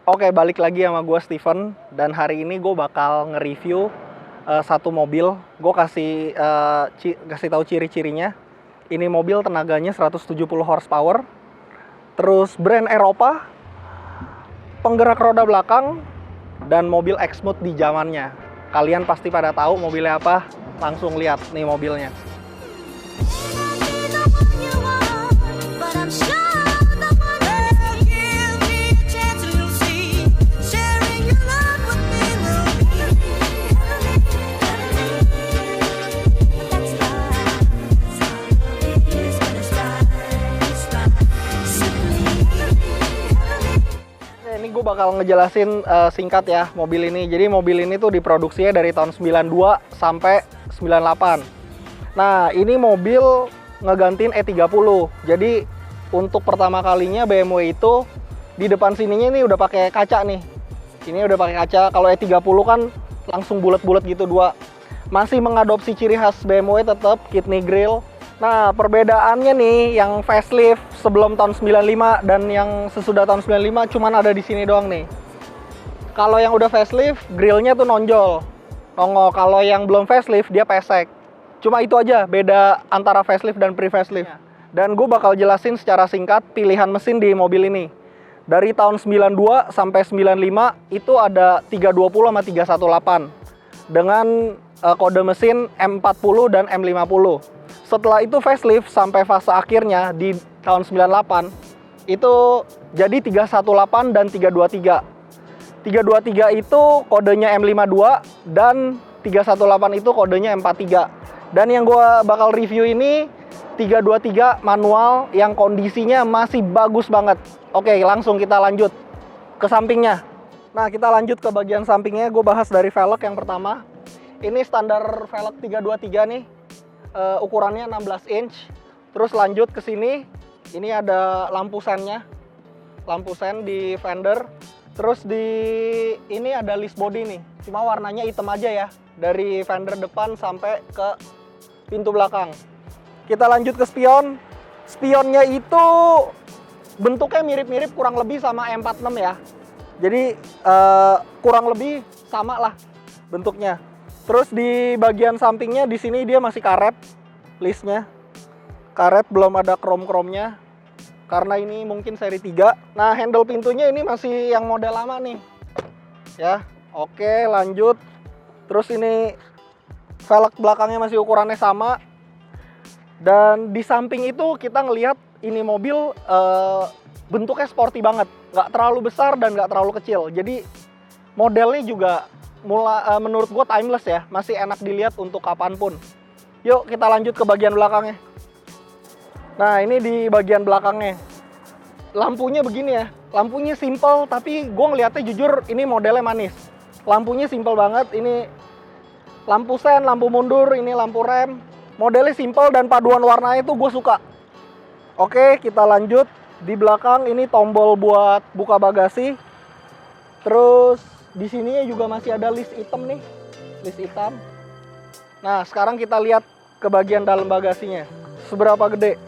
Oke, balik lagi sama gue Steven. Dan hari ini gue bakal nge-review satu mobil. Gue kasih tahu ciri-cirinya. Ini mobil tenaganya 170 horsepower. Terus brand Eropa, penggerak roda belakang, dan mobil X-Mode di zamannya. Kalian pasti pada tahu mobilnya apa. Langsung lihat nih mobilnya. Ini gue bakal ngejelasin singkat ya mobil ini. Jadi mobil ini tuh diproduksinya dari tahun 92 sampai 98. Nah, ini mobil ngegantiin E30. Jadi untuk pertama kalinya BMW itu di depan sininya ini udah pakai kaca nih. Ini udah pakai kaca. Kalau E30 kan langsung bulat-bulat gitu dua. Masih mengadopsi ciri khas BMW tetap kidney grille. Nah, perbedaannya nih yang facelift sebelum tahun 95 dan yang sesudah tahun 95 cuman ada di sini doang nih. Kalau yang udah facelift, grillnya tuh nongol. Kalau yang belum facelift, dia pesek. Cuma itu aja beda antara facelift dan pre-facelift. Dan gue bakal jelasin secara singkat pilihan mesin di mobil ini. Dari tahun 92 sampai 95 itu ada 320 sama 318 dengan kode mesin M40 dan M50. Setelah itu facelift sampai fase akhirnya di tahun 98 itu jadi 318 dan 323. 323 itu kodenya M52 dan 318 itu kodenya M43. Dan yang gue bakal review ini 323 manual yang kondisinya masih bagus banget. Oke, langsung kita lanjut ke sampingnya. Nah, kita lanjut ke bagian sampingnya. Gue bahas dari velg yang pertama. Ini standar velg 323 nih. Ukurannya 16 inch. Terus lanjut ke sini. Ini ada lampu sennya. Lampu sen di fender. Terus di ini ada list body nih. Cuma warnanya hitam aja ya. Dari fender depan sampai ke pintu belakang. Kita lanjut ke spion. Spionnya itu bentuknya mirip-mirip kurang lebih sama M46 ya. Jadi kurang lebih sama lah bentuknya. Terus di bagian sampingnya di sini dia masih karet listnya. Karet belum ada krom-kromnya. Karena ini mungkin seri 3. Nah, handle pintunya ini masih yang model lama nih. Ya, oke, lanjut. Terus ini velg belakangnya masih ukurannya sama. Dan di samping itu kita ngelihat ini mobil bentuknya sporty banget. Nggak terlalu besar dan nggak terlalu kecil. Jadi modelnya juga menurut gue timeless ya. Masih enak dilihat untuk kapanpun. Yuk kita lanjut ke bagian belakangnya. Nah, ini di bagian belakangnya. Lampunya begini ya. Lampunya simple tapi gue ngeliatnya jujur ini modelnya manis. Lampunya simple banget. Ini lampu sen, lampu mundur, ini lampu rem. Modelnya simple dan paduan warnanya itu gue suka. Oke, kita lanjut. Di belakang ini tombol buat buka bagasi. Terus di sini juga masih ada list hitam nih. List hitam. Nah, sekarang kita lihat ke bagian dalam bagasinya. Seberapa gede.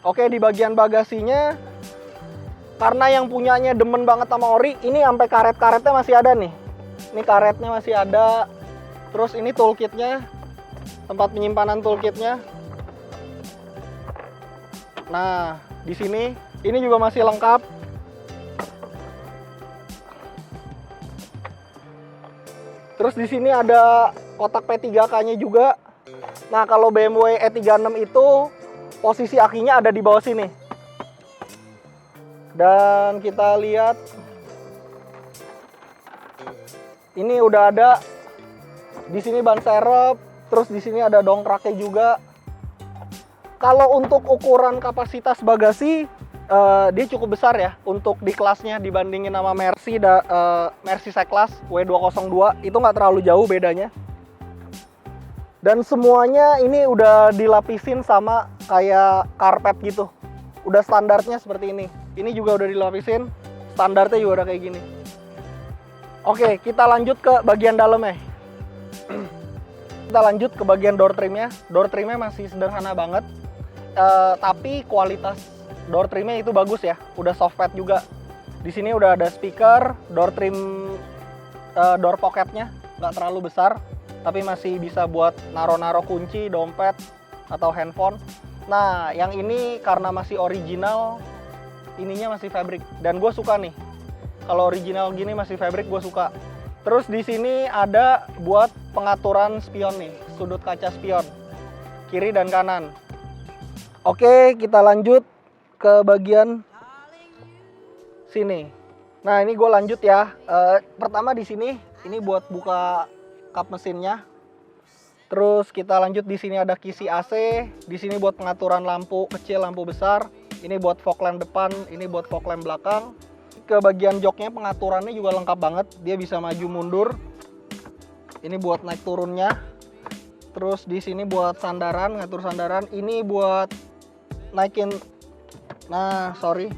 Oke, di bagian bagasinya karena yang punyanya demen banget sama ori, ini sampai karet-karetnya masih ada nih. Ini karetnya masih ada. Terus ini toolkitnya, tempat penyimpanan toolkitnya. Nah, di sini ini juga masih lengkap. Terus di sini ada kotak P3K-nya juga. Nah, kalau BMW E36 itu posisi akinya ada di bawah sini. Dan kita lihat ini udah ada di sini ban serep, terus di sini ada dongkraknya juga. Kalau untuk ukuran kapasitas bagasi dia cukup besar ya untuk di kelasnya dibandingin sama Mercy Mercy C-Class W202 itu nggak terlalu jauh bedanya. Dan semuanya ini udah dilapisin sama kayak karpet gitu. Udah standarnya seperti ini. Ini juga udah dilapisin, standarnya juga udah kayak gini. Oke, kita lanjut ke bagian dalamnya. Kita lanjut ke bagian door trimnya. Door trimnya masih sederhana banget. Tapi kualitas door trimnya itu bagus ya. Udah soft pad juga. Di sini udah ada speaker, door trim, door pocketnya nggak terlalu besar, tapi masih bisa buat naro-naro kunci, dompet, atau handphone. Nah, yang ini karena masih original, ininya masih fabric, dan gue suka nih. Kalau original gini masih fabric, gue suka. Terus di sini ada buat pengaturan spion nih, sudut kaca spion, kiri dan kanan. Oke, kita lanjut ke bagian sini. Nah, ini gue lanjut ya. Pertama di sini, ini buat buka kap mesinnya. Terus kita lanjut, di sini ada kisi AC, di sini buat pengaturan lampu kecil, lampu besar. Ini buat fog lamp depan, ini buat fog lamp belakang. Ke bagian joknya pengaturannya juga lengkap banget. Dia bisa maju mundur. Ini buat naik turunnya. Terus di sini buat sandaran, ngatur sandaran. Ini buat naikin. Nah, sorry.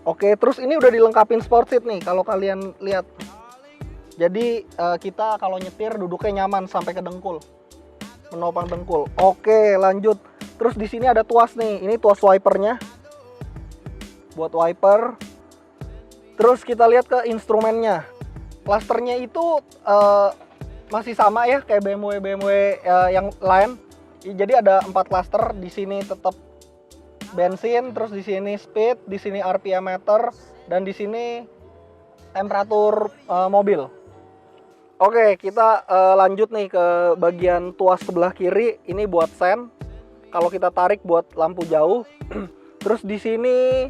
Oke, terus ini udah dilengkapin sport seat nih kalau kalian lihat. Jadi kita kalau nyetir duduknya nyaman sampai ke dengkul. Menopang dengkul. Oke, lanjut. Terus di sini ada tuas nih. Ini tuas wipernya. Buat wiper. Terus kita lihat ke instrumennya. Klasternya itu masih sama ya kayak BMW yang lain. Jadi ada 4 klaster. Di sini tetap bensin, terus di sini speed, di sini RPM meter, dan di sini temperatur mobil. Oke, kita lanjut nih ke bagian tuas sebelah kiri. Ini buat sen. Kalau kita tarik buat lampu jauh. Terus di sini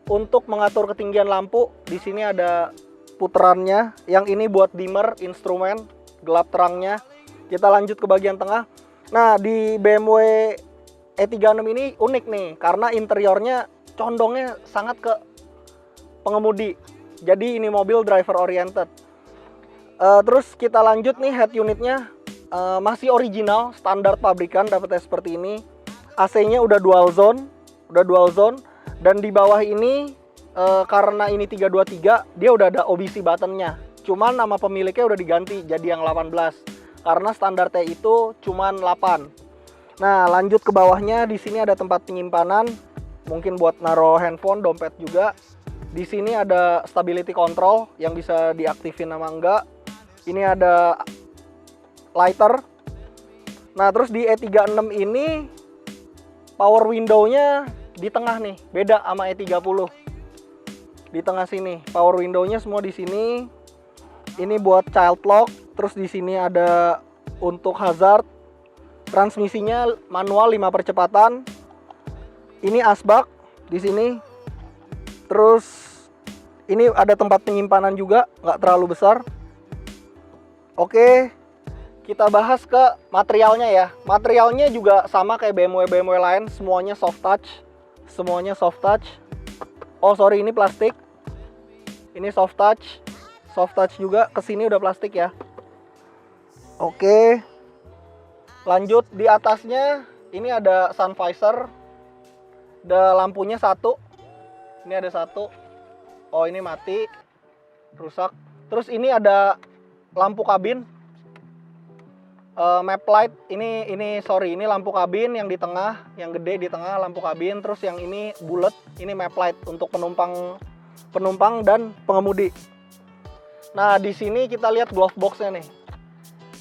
untuk mengatur ketinggian lampu, di sini ada puterannya. Yang ini buat dimmer, instrumen, gelap terangnya. Kita lanjut ke bagian tengah. Nah, di BMW E36 ini unik nih, karena interiornya condongnya sangat ke pengemudi. Jadi ini mobil driver oriented. Terus kita lanjut nih, head unitnya masih original, standar pabrikan, dapetnya seperti ini. AC-nya udah dual zone, dan di bawah ini karena ini 323, dia udah ada OBC buttonnya. Cuman nama pemiliknya udah diganti jadi yang 18, karena standarnya itu cuman 8. Nah, lanjut ke bawahnya, di sini ada tempat penyimpanan, mungkin buat naro handphone, dompet juga. Di sini ada stability control yang bisa diaktifin sama enggak. Ini ada lighter. Nah, terus di E36 ini power window-nya di tengah nih, beda sama E30. Di tengah sini, power window-nya semua di sini. Ini buat child lock, terus di sini ada untuk hazard. Transmisinya manual 5 percepatan. Ini asbak di sini. Terus ini ada tempat penyimpanan juga, nggak terlalu besar. Oke, kita bahas ke materialnya ya. Materialnya juga sama kayak BMW lain, semuanya soft touch. Oh sorry, ini plastik. Ini soft touch juga. Kesini udah plastik ya. Oke. Lanjut, di atasnya ini ada sun visor. Ada lampunya satu. Ini ada satu. Oh, ini mati, rusak. Terus ini ada lampu kabin, map light. Ini lampu kabin yang di tengah, yang gede di tengah lampu kabin. Terus yang ini bulat, ini map light untuk penumpang dan pengemudi. Nah, di sini kita lihat glove box-nya nih.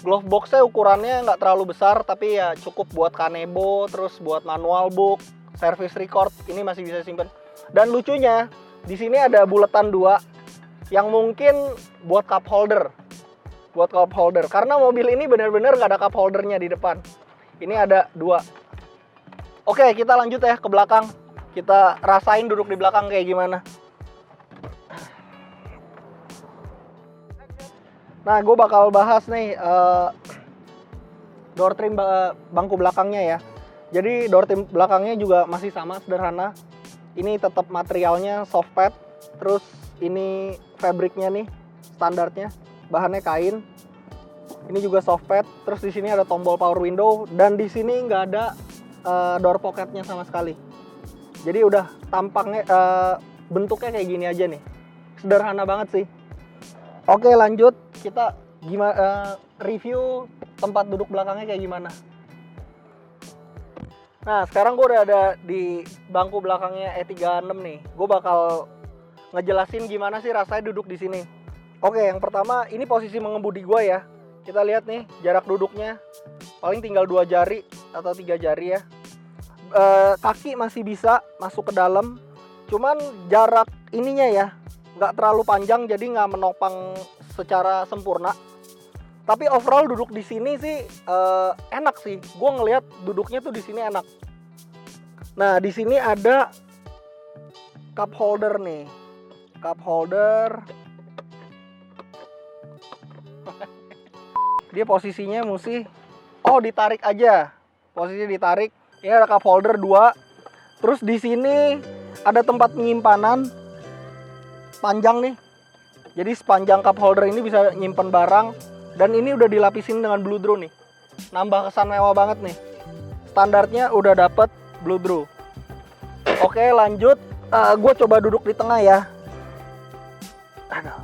Glove box-nya ukurannya nggak terlalu besar, tapi ya cukup buat kanebo, terus buat manual book, service record, ini masih bisa simpen. Dan lucunya, di sini ada buletan 2 yang mungkin buat cup holder. Karena mobil ini benar-benar nggak ada cup holdernya di depan. Ini ada 2. Oke, kita lanjut ya ke belakang. Kita rasain duduk di belakang kayak gimana. Nah, gue bakal bahas nih door trim bangku belakangnya ya. Jadi door trim belakangnya juga masih sama, sederhana. Ini tetap materialnya soft pad. Terus ini fabriknya nih, standarnya, bahannya kain. Ini juga soft pad. Terus di sini ada tombol power window, dan di sini nggak ada door pocketnya sama sekali. Jadi udah tampaknya bentuknya kayak gini aja nih. Sederhana banget sih. Oke, lanjut. Kita review tempat duduk belakangnya kayak gimana. Nah, sekarang gue udah ada di bangku belakangnya E36 nih. Gue bakal ngejelasin gimana sih rasanya duduk di sini. Oke, yang pertama ini posisi mengemudi gue ya. Kita lihat nih jarak duduknya paling tinggal 2 jari atau 3 jari ya. Kaki masih bisa masuk ke dalam, cuman jarak ininya ya nggak terlalu panjang, jadi nggak menopang secara sempurna. Tapi overall duduk di sini sih enak sih. Gue ngelihat duduknya tuh di sini enak. Nah, di sini ada cup holder nih. Cup holder. Dia posisinya mesti ditarik aja. Posisinya ditarik. Ini ada cup holder 2. Terus di sini ada tempat penyimpanan panjang nih. Jadi sepanjang cup holder ini bisa nyimpen barang. Dan ini udah dilapisin dengan Blue Draw nih. Nambah kesan mewah banget nih. Standarnya udah dapet Blue Draw. Oke, lanjut. Gue coba duduk di tengah ya. Aduh.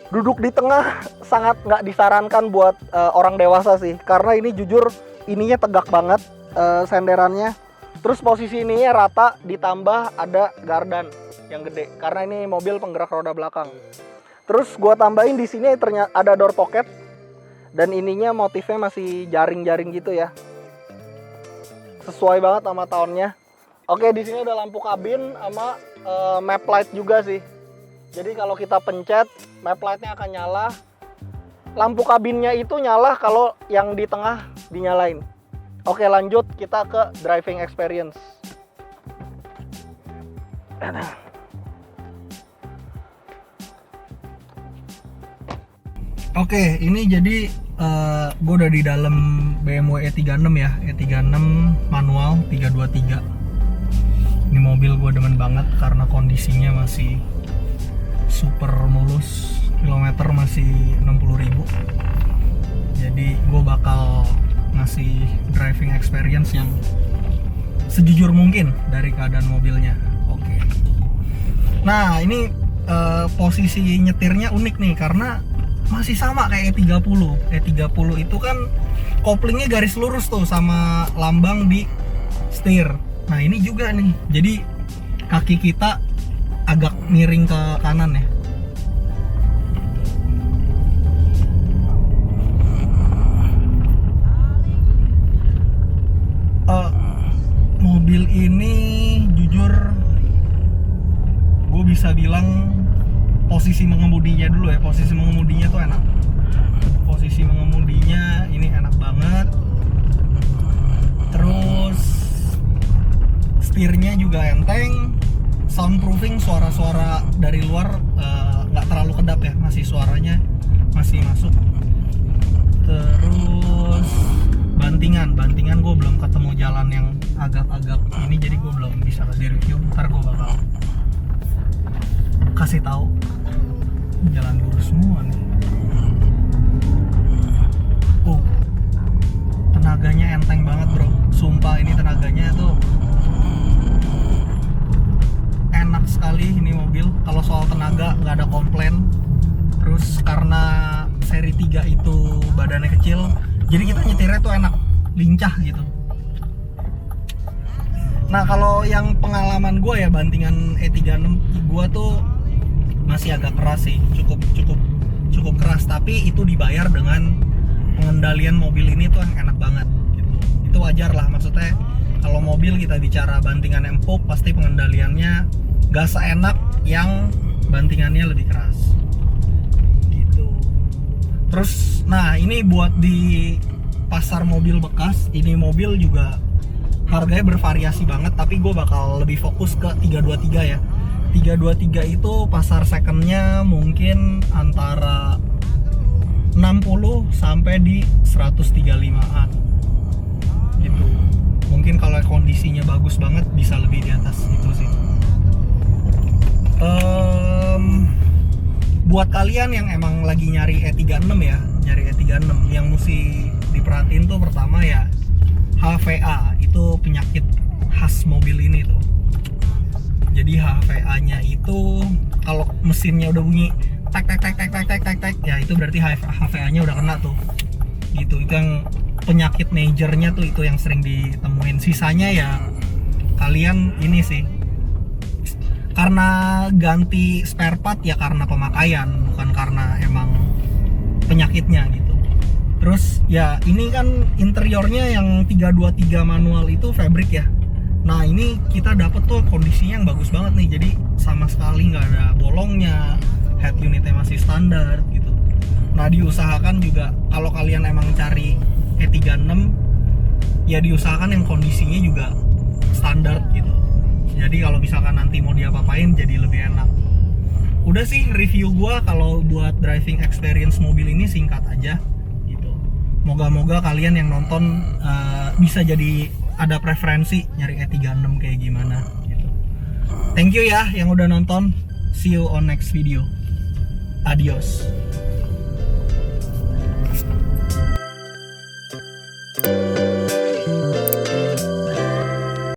Duduk di tengah sangat nggak disarankan buat orang dewasa sih. Karena ini jujur ininya tegak banget senderannya. Terus posisi ininya rata, ditambah ada gardan yang gede. Karena ini mobil penggerak roda belakang. Terus gua tambahin di sini ternyata ada door pocket dan ininya motifnya masih jaring-jaring gitu ya. Sesuai banget sama tahunnya. Oke, di sini ada lampu kabin sama map light juga sih. Jadi kalau kita pencet, map lightnya akan nyala. Lampu kabinnya itu nyala kalau yang di tengah dinyalain. Oke, lanjut kita ke driving experience. Oke, ini jadi gue udah di dalam BMW E36 ya, E36 manual 323. Ini mobil gue demen banget karena kondisinya masih super mulus, kilometer masih 60.000. Jadi gue bakal ngasih driving experience yang sejujur mungkin dari keadaan mobilnya. Oke. Nah, ini posisi nyetirnya unik nih karena masih sama kayak E30. E30 itu kan koplingnya garis lurus tuh sama lambang di setir. Nah, ini juga nih. Jadi kaki kita agak miring ke kanan ya. Mobil ini jujur gue bisa bilang posisi mengemudinya dulu ya. Posisi mengemudinya tuh enak. Posisi mengemudinya ini enak banget. Terus setirnya juga enteng. Soundproofing, suara-suara dari luar nggak terlalu kedap ya. Masih suaranya masih masuk. Terus bantingan gue belum ketemu jalan yang agak-agak ini, jadi gue belum bisa kasih review. Ntar gue bakal kasih tahu. Jalan lurus semua nih. Tenaganya enteng banget bro, sumpah ini tenaganya tuh enak sekali ini mobil. Kalau soal tenaga nggak ada komplain. Terus karena seri 3 itu badannya kecil, jadi kita nyetirnya tuh enak, lincah gitu. Nah, kalau yang pengalaman gue ya bantingan E36 gue tuh masih agak keras sih, cukup keras, tapi itu dibayar dengan pengendalian mobil ini tuh yang enak banget gitu. Itu wajar lah, maksudnya kalau mobil kita bicara bantingan empuk pasti pengendaliannya gak seenak yang bantingannya lebih keras gitu. Terus nah ini buat di pasar mobil bekas, ini mobil juga harganya bervariasi banget, tapi gue bakal lebih fokus ke 323 ya. 323 itu pasar secondnya mungkin antara 60 sampai di 135an gitu. Mungkin kalau kondisinya bagus banget bisa lebih di atas itu sih. Buat kalian yang emang lagi nyari E36 ya, nyari E36 yang mesti diperhatiin tuh pertama ya HVA, itu penyakit khas mobil ini tuh. Jadi HVA-nya itu kalau mesinnya udah bunyi tek ya itu berarti HVA-nya udah kena tuh. Gitu. Itu yang penyakit majornya tuh, itu yang sering ditemuin. Sisanya ya kalian ini sih Karena ganti spare part ya karena pemakaian, bukan karena emang penyakitnya gitu. Terus ya ini kan interiornya yang 323 manual itu fabric ya. Nah ini kita dapet tuh kondisinya yang bagus banget nih, jadi sama sekali nggak ada bolongnya, head unitnya masih standar gitu. Nah diusahakan juga kalau kalian emang cari E36 ya diusahakan yang kondisinya juga standar gitu. Jadi kalau misalkan nanti mau diapa-apain jadi lebih enak. Udah sih review gua kalau buat driving experience mobil ini singkat aja gitu. Moga-moga kalian yang nonton bisa jadi ada preferensi nyari E36 kayak gimana gitu. Thank you ya yang udah nonton. See you on next video. Adios.